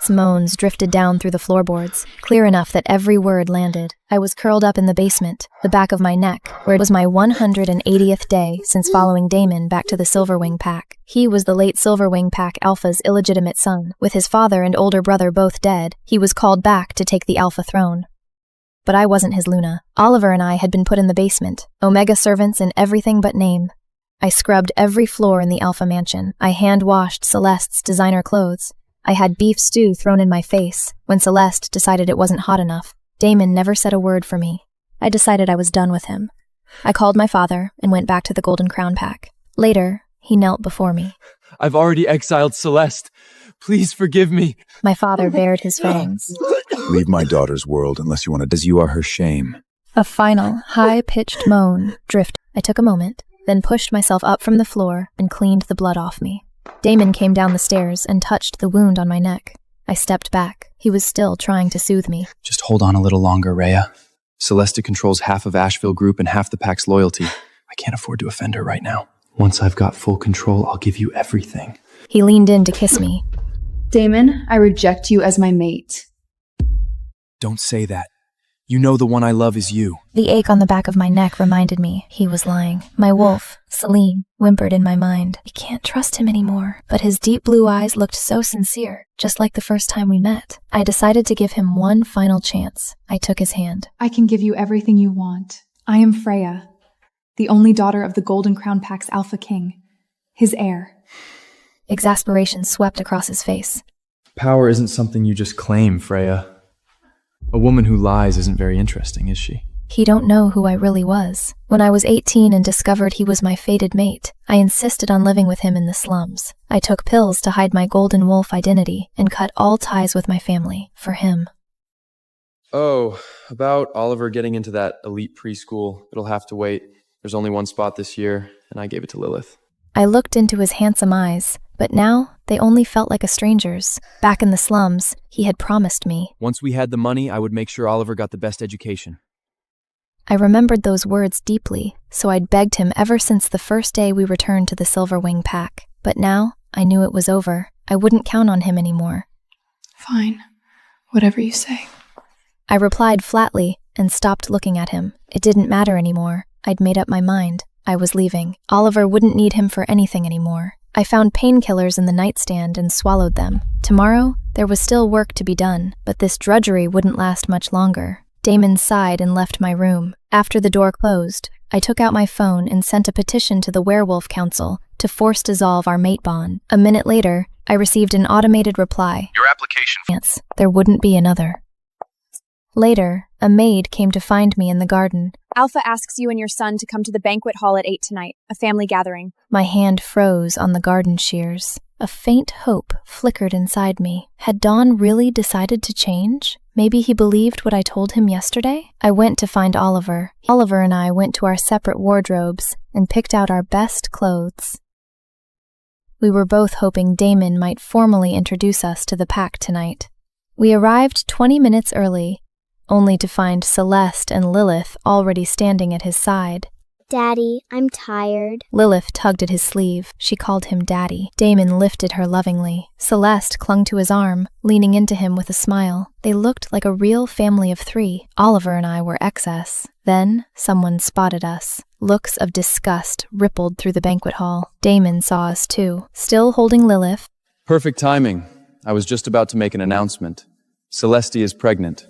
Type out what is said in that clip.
Moans drifted down through the floorboards, clear enough that every word landed. I was curled up in the basement, the back of my neck, where it was my 180th day since following Damon back to the Silverwing Pack. He was the late Silverwing Pack Alpha's illegitimate son. With his father and older brother both dead, he was called back to take the Alpha throne. But I wasn't his Luna. Oliver and I had been put in the basement, Omega servants in everything but name. I scrubbed every floor in the Alpha mansion. I hand-washed Celeste's designer clothes. I had beef stew thrown in my face when Celeste decided it wasn't hot enough. Damon never said a word for me. I decided I was done with him. I called my father and went back to the Golden Crown Pack. Later, he knelt before me. I've already exiled Celeste. Please forgive me. My father bared his fangs. Leave my daughter's world unless you want to, as you are her shame. A final, high-pitched moan drifted. I took a moment, then pushed myself up from the floor and cleaned the blood off me. Damon came down the stairs and touched the wound on my neck. I stepped back. He was still trying to soothe me. Just hold on a little longer, Freya. Celeste controls half of Asheville Group and half the pack's loyalty. I can't afford to offend her right now. Once I've got full control, I'll give you everything. He leaned in to kiss me. Damon, I reject you as my mate. Don't say that. You know the one I love is you. The ache on the back of my neck reminded me he was lying. My wolf, Celine, whimpered in my mind. I can't trust him anymore. But his deep blue eyes looked so sincere, just like the first time we met. I decided to give him one final chance. I took his hand. I can give you everything you want. I am Freya, the only daughter of the Golden Crown Pack's Alpha King, his heir. Exasperation swept across his face. Power isn't something you just claim, Freya. A woman who lies isn't very interesting, is she? He don't know who I really was. When I was 18 and discovered he was my fated mate, I insisted on living with him in the slums. I took pills to hide my golden wolf identity and cut all ties with my family for him. Oh, about Oliver getting into that elite preschool. It'll have to wait. There's only one spot this year, and I gave it to Lilith. I looked into his handsome eyes, but now they only felt like a stranger's. Back in the slums, he had promised me. Once we had the money, I would make sure Oliver got the best education. I remembered those words deeply, so I'd begged him ever since the first day we returned to the Silverwing Pack. But now, I knew it was over. I wouldn't count on him anymore. Fine. Whatever you say. I replied flatly and stopped looking at him. It didn't matter anymore. I'd made up my mind. I was leaving. Oliver wouldn't need him for anything anymore. I found painkillers in the nightstand and swallowed them. Tomorrow, there was still work to be done, but this drudgery wouldn't last much longer. Damon sighed and left my room. After the door closed, I took out my phone and sent a petition to the Werewolf Council to force dissolve our mate bond. A minute later, I received an automated reply. Your application... Yes, there wouldn't be another. Later, a maid came to find me in the garden. Alpha asks you and your son to come to the banquet hall at 8 tonight, a family gathering. My hand froze on the garden shears. A faint hope flickered inside me. Had Don really decided to change? Maybe he believed what I told him yesterday? I went to find Oliver. Oliver and I went to our separate wardrobes and picked out our best clothes. We were both hoping Damon might formally introduce us to the pack tonight. We arrived 20 minutes early, only to find Celeste and Lilith already standing at his side. Daddy, I'm tired. Lilith tugged at his sleeve. She called him Daddy. Damon lifted her lovingly. Celeste clung to his arm, leaning into him with a smile. They looked like a real family of 3. Oliver and I were excess. Then someone spotted us. Looks of disgust rippled through the banquet hall. Damon saw us too, still holding Lilith. Perfect timing. I was just about to make an announcement. Celeste is pregnant.